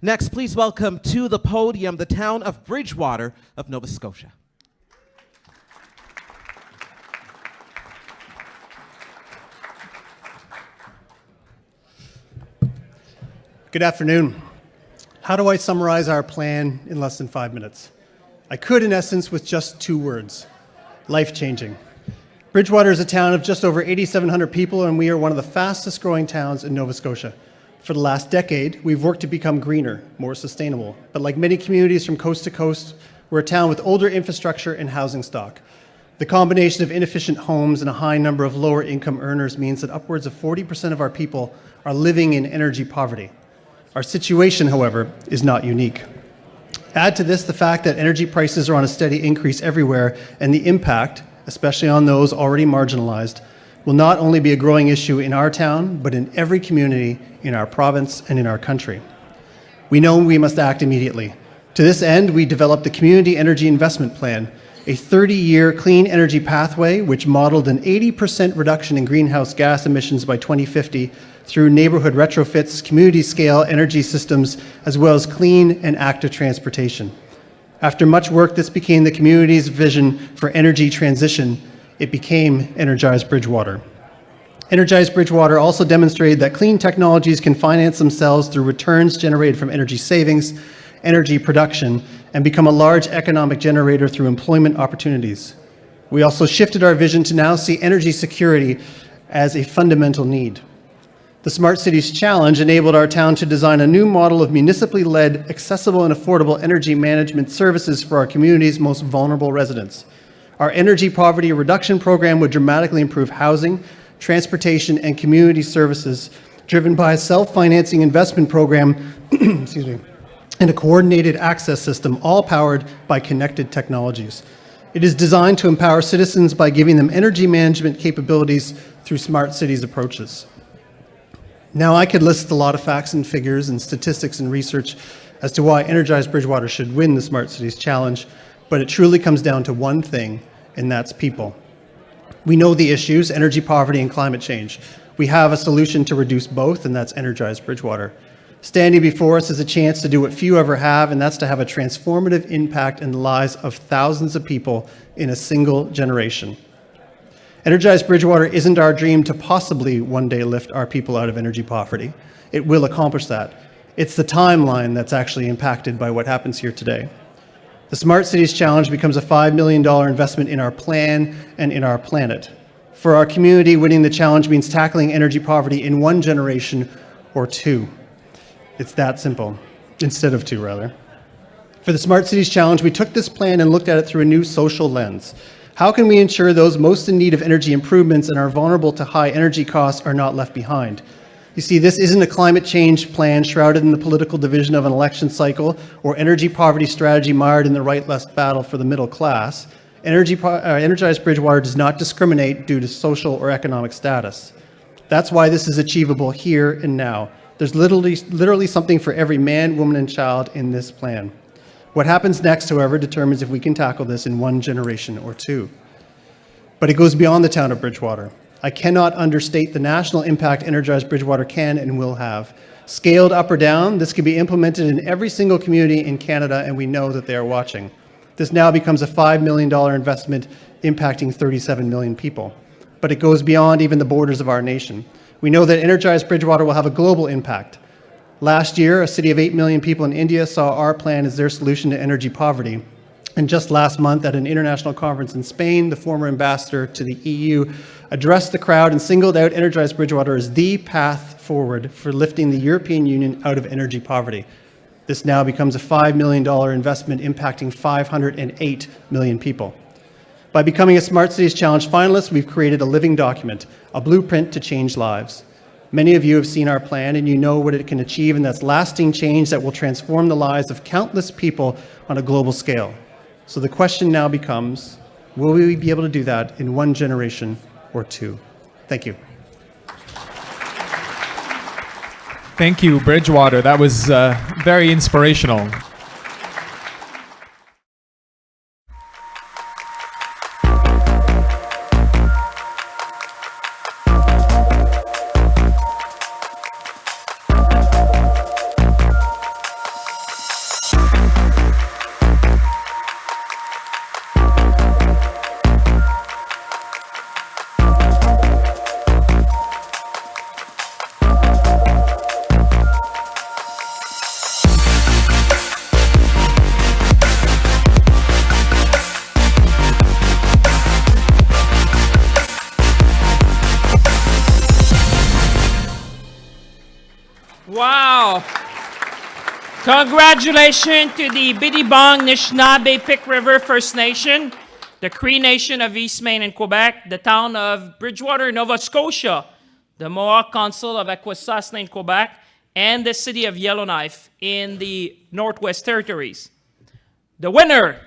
Next, please welcome to the podium the town of Bridgewater of Nova Scotia. Good afternoon. How do I summarize our plan in less than 5 minutes? I could, in essence, with just 2 words: life-changing. Bridgewater is a town of just over 8,700 people, and we are one of the fastest growing towns in Nova Scotia. For the last decade, we've worked to become greener, more sustainable. But like many communities from coast to coast, we're a town with older infrastructure and housing stock. The combination of inefficient homes and a high number of lower income earners means that upwards of 40% of our people are living in energy poverty. Our situation, however, is not unique. Add to this the fact that energy prices are on a steady increase everywhere, and the impact, especially on those already marginalized, will not only be a growing issue in our town, but in every community in our province and in our country. We know we must act immediately. To this end, we developed the Community Energy Investment Plan, a 30-year clean energy pathway which modeled an 80% reduction in greenhouse gas emissions by 2050 through neighborhood retrofits, community-scale energy systems, as well as clean and active transportation. After much work, this became the community's vision for energy transition. It became Energize Bridgewater. Energize Bridgewater also demonstrated that clean technologies can finance themselves through returns generated from energy savings, energy production, and become a large economic generator through employment opportunities. We also shifted our vision to now see energy security as a fundamental need. The Smart Cities Challenge enabled our town to design a new model of municipally led, accessible and affordable energy management services for our community's most vulnerable residents. Our energy poverty reduction program would dramatically improve housing, transportation, and community services, driven by a self-financing investment program excuse me, and a coordinated access system, all powered by connected technologies. It is designed to empower citizens by giving them energy management capabilities through smart cities approaches. Now, I could list a lot of facts and figures and statistics and research as to why Energize Bridgewater should win the Smart Cities Challenge, but it truly comes down to one thing, and that's people. We know the issues: energy poverty and climate change. We have a solution to reduce both, and that's Energize Bridgewater. Standing before us is a chance to do what few ever have, and that's to have a transformative impact in the lives of thousands of people in a single generation. Energize Bridgewater isn't our dream to possibly one day lift our people out of energy poverty. It will accomplish that. It's the timeline that's actually impacted by what happens here today. The Smart Cities Challenge becomes a $5 million investment in our plan and in our planet. For our community, winning the challenge means tackling energy poverty in 1 generation or 2. It's that simple, instead of 2, rather. For the Smart Cities Challenge, we took this plan and looked at it through a new social lens. How can we ensure those most in need of energy improvements and are vulnerable to high energy costs are not left behind? You see, this isn't a climate change plan shrouded in the political division of an election cycle or energy poverty strategy mired in the right-left battle for the middle class. Energize Bridgewater does not discriminate due to social or economic status. That's why this is achievable here and now. There's literally something for every man, woman, and child in this plan. What happens next, however, determines if we can tackle this in 1 generation or 2. But it goes beyond the town of Bridgewater. I cannot understate the national impact Energize Bridgewater can and will have. Scaled up or down, this can be implemented in every single community in Canada, and we know that they are watching. This now becomes a $5 million investment impacting 37 million people. But it goes beyond even the borders of our nation. We know that Energize Bridgewater will have a global impact. Last year, a city of 8 million people in India saw our plan as their solution to energy poverty. And just last month, at an international conference in Spain, the former ambassador to the EU addressed the crowd and singled out Energize Bridgewater as the path forward for lifting the European Union out of energy poverty. This now becomes a $5 million investment impacting 508 million people. By becoming a Smart Cities Challenge finalist, we've created a living document, a blueprint to change lives. Many of you have seen our plan and you know what it can achieve, and that's lasting change that will transform the lives of countless people on a global scale. So the question now becomes, will we be able to do that in 1 generation or 2? Thank you. Thank you, Bridgewater. That was very inspirational. Congratulations to the Bidibong Anishinaabe Pic River First Nation, the Cree Nation of East Maine and Quebec, the town of Bridgewater, Nova Scotia, the Mohawk Council of Akwesasne in Quebec, and the city of Yellowknife in the Northwest Territories. The winner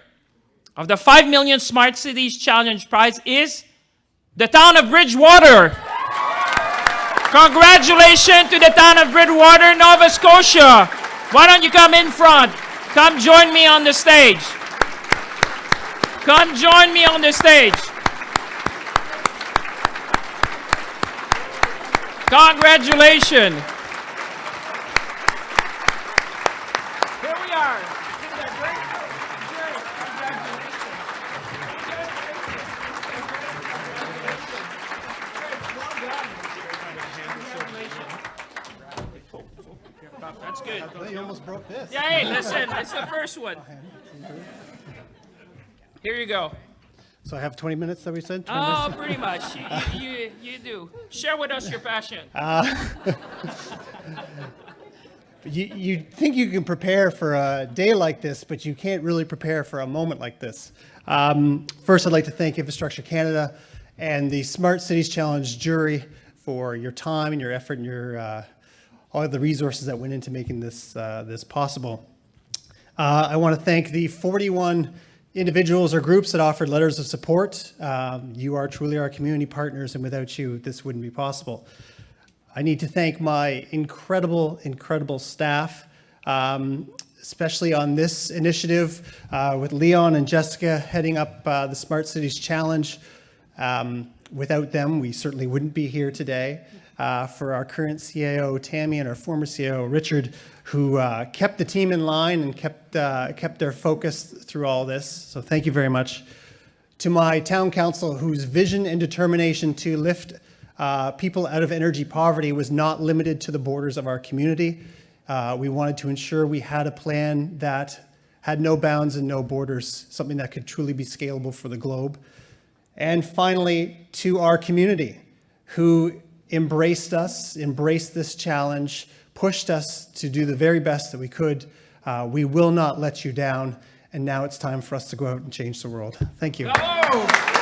of the 5 Million Smart Cities Challenge Prize is the town of Bridgewater. Congratulations to the town of Bridgewater, Nova Scotia. Why don't you come in front? Come join me on the stage. Come join me on the stage. Congratulations. Here we are. Isn't that great? Great. Congratulations. That's good. You almost broke this. Yeah, hey, listen, it's the first one. Here you go. So I have 20 minutes that we said? 20 Oh, minutes? pretty much. You do. Share with us your passion. You think you can prepare for a day like this, but you can't really prepare for a moment like this. First, I'd like to thank Infrastructure Canada and the Smart Cities Challenge jury for your time and your effort and your all of the resources that went into making this this possible. I want to thank the 41 individuals or groups that offered letters of support. You are truly our community partners, and without you, this wouldn't be possible. I need to thank my incredible, incredible staff, especially on this initiative with Leon and Jessica heading up the Smart Cities Challenge. Without them, we certainly wouldn't be here today. For our current CAO, Tammy, and our former CAO, Richard, who kept the team in line and kept their focus through all this. So thank you very much. To my town council, whose vision and determination to lift people out of energy poverty was not limited to the borders of our community. We wanted to ensure we had a plan that had no bounds and no borders, something that could truly be scalable for the globe. And finally, to our community, who embraced us, embraced this challenge, pushed us to do the very best that we could. We will not let you down, and now it's time for us to go out and change the world. Thank you. Bravo!